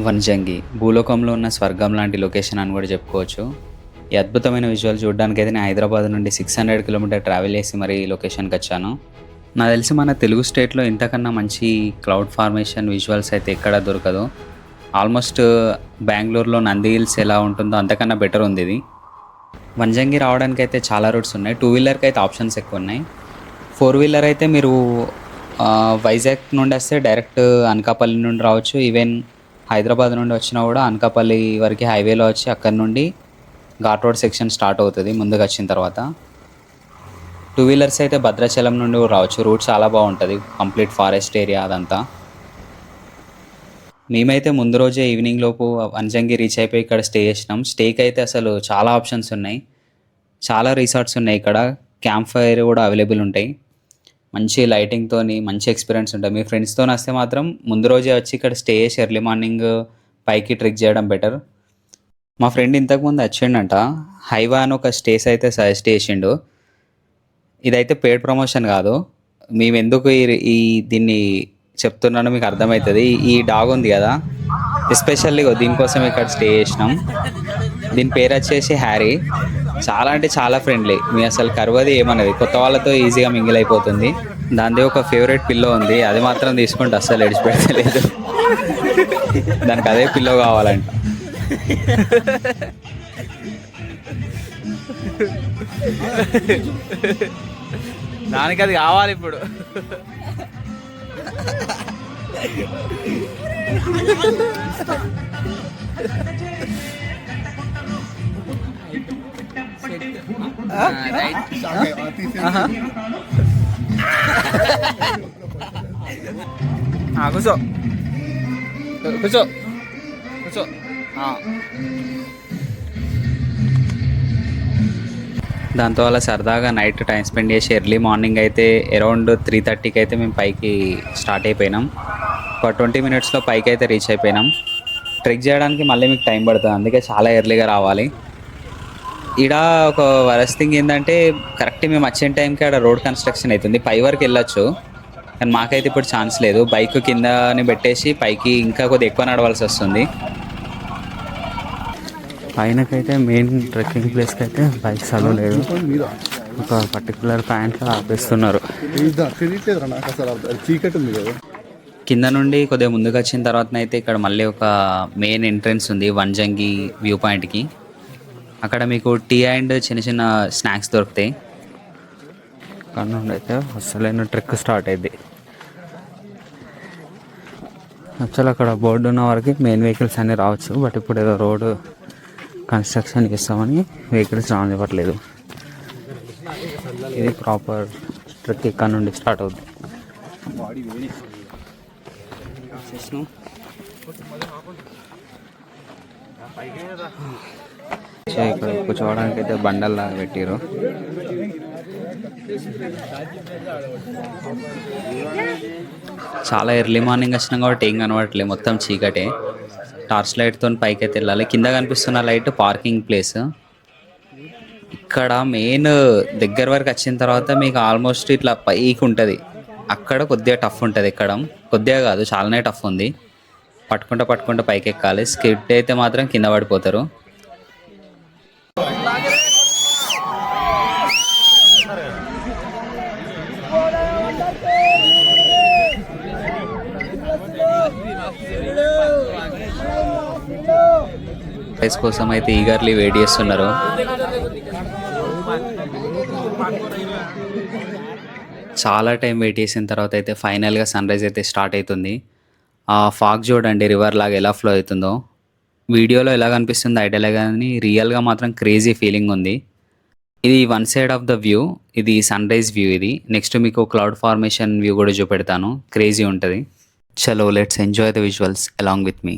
వన్జంగి భూలోకంలో ఉన్న స్వర్గం లాంటి లొకేషన్ అని కూడా చెప్పుకోవచ్చు. ఈ అద్భుతమైన విజువల్ చూడడానికైతే నేను హైదరాబాద్ నుండి 600 కిలోమీటర్ ట్రావెల్ చేసి మరీ ఈ లొకేషన్కి వచ్చాను. నాకు తెలిసి మన తెలుగు స్టేట్లో ఇంతకన్నా మంచి క్లౌడ్ ఫార్మేషన్ విజువల్స్ అయితే ఎక్కడా దొరకదు. ఆల్మోస్ట్ బెంగళూరులో నంది హిల్స్ ఎలా ఉంటుందో అంతకన్నా బెటర్ ఉంది ఇది. వన్జంగి రావడానికి అయితే చాలా రూట్స్ ఉన్నాయి. 2 వీలర్కి అయితే ఆప్షన్స్ ఎక్కువ ఉన్నాయి. 4 వీలర్ అయితే మీరు వైజాగ్ నుండి వస్తే డైరెక్ట్ అనకాపల్లి నుండి రావచ్చు. ఈవెన్ హైదరాబాద్ నుండి వచ్చినా కూడా అనకాపల్లి వరకు హైవేలో వచ్చి అక్కడ నుండి ఘాట్ రోడ్ సెక్షన్ స్టార్ట్ అవుతుంది ముందుకు వచ్చిన తర్వాత. 2 వీలర్స్ అయితే భద్రాచలం నుండి కూడా రావచ్చు. రూట్ చాలా బాగుంటుంది, కంప్లీట్ ఫారెస్ట్ ఏరియా అదంతా. మేమైతే ముందు రోజే ఈవినింగ్ లోపు వన్జంగి రీచ్ అయిపోయి ఇక్కడ స్టే చేసినాం. స్టేకి అయితే అసలు చాలా ఆప్షన్స్ ఉన్నాయి, చాలా రిసార్ట్స్ ఉన్నాయి ఇక్కడ. క్యాంప్ ఫైర్ కూడా అవైలబుల్ ఉంటాయి. మంచి లైటింగ్తో మంచి ఎక్స్పీరియన్స్ ఉంటుంది. మీ ఫ్రెండ్స్తో వస్తే మాత్రం ముందు రోజే వచ్చి ఇక్కడ స్టే చేసి ఎర్లీ మార్నింగ్ పైకి ట్రెక్ చేయడం బెటర్. మా ఫ్రెండ్ ఇంతకుముందు వచ్చిండంట, హైవా అని ఒక స్టేస్ అయితే సజెస్ట్ చేసిండు. ఇదైతే పెయిడ్ ప్రమోషన్ కాదు. మేము ఎందుకు ఈ దీన్ని చెప్తున్నానో మీకు అర్థమవుతుంది. ఈ డాగ్ ఉంది కదా, ఎస్పెషల్లీ దీనికోసం ఇక్కడ స్టే చేసినాం. దీని పేరు వచ్చేసి హ్యారీ. చాలా అంటే చాలా ఫ్రెండ్లీ, మీ అసలు కరవది ఏమన్నది. కొత్త వాళ్ళతో ఈజీగా మింగిల్ అయిపోతుంది. దానిది ఒక ఫేవరెట్ పిల్లో ఉంది, అది మాత్రం తీసుకుంటే అస్సలు ఎడిచిపెట్టలేదు. దానికి అదే పిల్లో కావాలంట. దానికి అది కావాలి ఇప్పుడు. కూర్చో కూర్చో కూర్చో. దాంతో అలా సరదాగా నైట్ టైం స్పెండ్ చేసి ఎర్లీ మార్నింగ్ అయితే అరౌండ్ 3:30కి అయితే మేము పైకి స్టార్ట్ అయిపోయినాం. ఒక 20 మినిట్స్లో పైకి అయితే రీచ్ అయిపోయినాం. ట్రెక్ చేయడానికి మళ్ళీ మీకు టైం పడుతుంది, అందుకే చాలా ఎర్లీగా రావాలి. ఈడ ఒక వరస్ట్ థింగ్ ఏంటంటే కరెక్ట్ మేము వచ్చిన టైంకి ఆడ రోడ్ కన్స్ట్రక్షన్ అవుతుంది. పై వరకు వెళ్ళొచ్చు, కానీ మాకైతే ఇప్పుడు ఛాన్స్ లేదు. బైక్ కిందని పెట్టేసి పైకి ఇంకా కొద్దిగా ఎక్కువ నడవాల్సి వస్తుంది. పైనకైతే మెయిన్ ట్రెక్కింగ్ ప్లేస్కి అయితే బైక్స్ అలో లేదు. ఒక పర్టికులర్ పాయింట్లో ఆపేస్తున్నారు. కింద నుండి కొద్దిగా ముందుకు వచ్చిన తర్వాత అయితే ఇక్కడ మళ్ళీ ఒక మెయిన్ ఎంట్రన్స్ ఉంది వన్జంగి వ్యూ పాయింట్కి. అక్కడ మీకు టీ అండ్ చిన్న చిన్న స్నాక్స్ దొరుకుతాయి. అక్కడ నుండి అయితే అసలైన ట్రెక్ స్టార్ట్ అయింది. యాక్చువల్ అక్కడ బోర్డు ఉన్న వరకు మెయిన్ వెహికల్స్ అన్నీ రావచ్చు, బట్ ఇప్పుడు ఏదో రోడ్డు కన్స్ట్రక్షన్ చేస్తామని వెహికల్స్ రానివ్వట్లేదు. ఇది ప్రాపర్ ట్రెక్ ఇక్కడ నుండి స్టార్ట్ అవుతుంది. ఇక్కడ కూర్చోవడానికి అయితే బండల్లాగా పెట్టారు. చాలా ఎర్లీ మార్నింగ్ వచ్చినాం కాబట్టి ఏం కనబడట్లేదు, మొత్తం చీకటే. టార్చ్ లైట్తో పైకి అయితే వెళ్ళాలి. కింద కనిపిస్తున్న లైట్ పార్కింగ్ ప్లేస్. ఇక్కడ మెయిన్ దగ్గర వరకు వచ్చిన తర్వాత మీకు ఆల్మోస్ట్ ఇట్లా పైకి ఉంటుంది. అక్కడ కొద్దిగా టఫ్ ఉంటుంది ఎక్కడం, కొద్దిగా కాదు చాలానే టఫ్ ఉంది. పట్టుకుంటా పైకి ఎక్కాలి. స్కిడ్ అయితే మాత్రం కింద పడిపోతారు. ప్రైస్ కోసం అయితే ఈగర్లీ వెయిట్ చేస్తున్నారు. చాలా టైం వెయిట్ చేసిన తర్వాత అయితే ఫైనల్గా సన్ రైజ్ అయితే స్టార్ట్ అవుతుంది. ఆ ఫాగ్ చూడండి రివర్ లాగా ఎలా ఫ్లో అవుతుందో. వీడియోలో ఎలా కనిపిస్తుందో ఐడియాలే, కానీ రియల్గా మాత్రం క్రేజీ ఫీలింగ్ ఉంది. ఇది one side of the view, ఇది సన్ రైజ్ వ్యూ. ఇది నెక్స్ట్ మీకు క్లౌడ్ ఫార్మేషన్ వ్యూ కూడా చూపెడతాను, క్రేజీ ఉంటుంది. చలో let's enjoy the visuals along with me.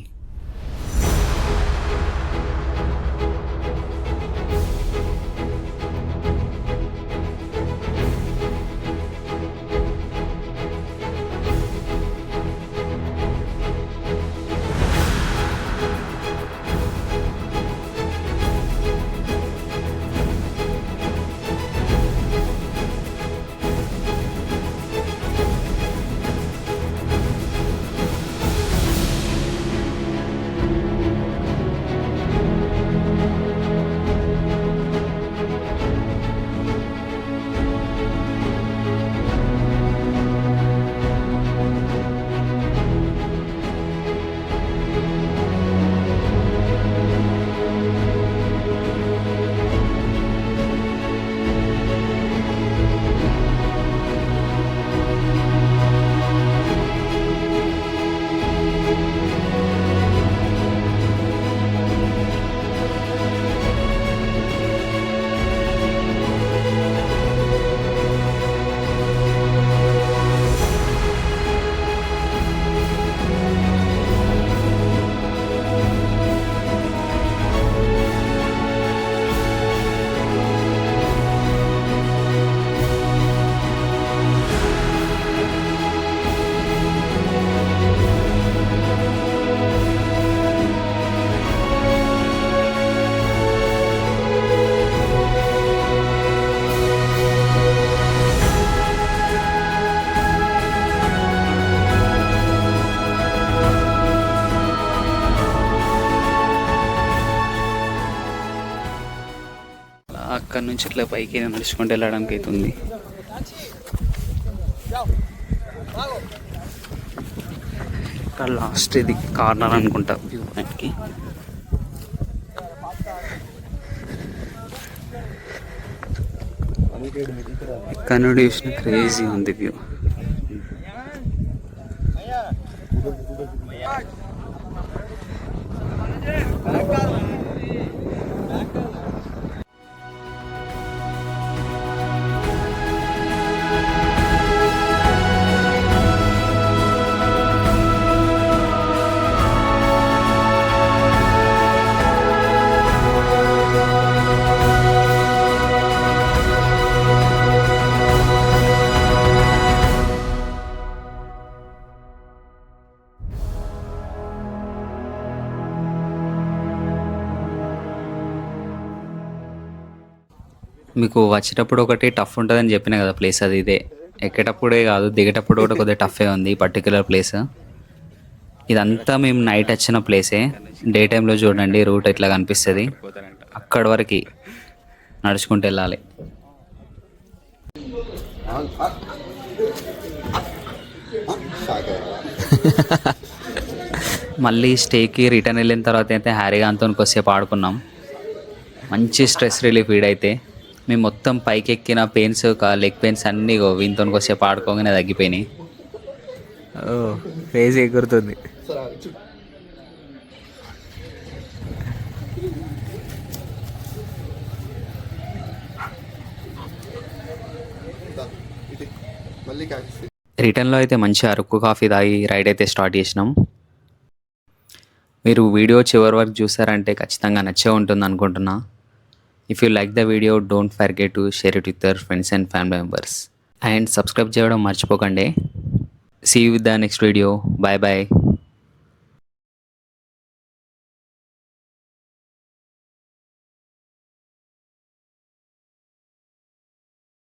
అక్కడ నుంచి ఇట్లా పైకి నడుచుకుంటూ వెళ్ళడానికి అవుతుంది. ఇక్కడ లాస్ట్ ఇది కార్నర్ అనుకుంటా వ్యూ పాయింట్కి. ఇక్కడ నుండి చూసిన క్రేజీ ఉంది వ్యూ. మీకు వచ్చేటప్పుడు ఒకటి టఫ్ ఉంటుందని చెప్పిన కదా ప్లేస్, అది ఇదే. ఎక్కేటప్పుడే కాదు, దిగేటప్పుడు కూడా కొద్దిగా టఫే ఉంది పర్టికులర్ ప్లేస్. ఇదంతా మేము నైట్ వచ్చిన ప్లేసే. డే టైంలో చూడండి రూట్ ఎట్లా కనిపిస్తుంది. అక్కడి వరకు నడుచుకుంటూ వెళ్ళాలి. మళ్ళీ స్టేకి రిటర్న్ వెళ్ళిన తర్వాత అయితే హ్యారీగాన్తో కొద్దిసేపు ఆడుకున్నాం. మంచి స్ట్రెస్ రిలీఫ్ వీడైతే. మేము మొత్తం పైకి ఎక్కిన పెయిన్స్, లెగ్ పెయిన్స్ అన్నీ వీనితో కొద్దిసేపు ఆడుకోగానే తగ్గిపోయినాయి. ఫేస్ ఎగురుతుంది. రిటర్న్లో అయితే మంచి అరకు కాఫీ తాగి రైడ్ అయితే స్టార్ట్ చేసినాం. మీరు వీడియో చివరి వరకు చూసారంటే ఖచ్చితంగా నచ్చే ఉంటుంది అనుకుంటున్నా. If you like the video don't forget to share it with your friends and family members. And subscribe చేయడం మర్చిపోకండి. See you with the next video. Bye bye.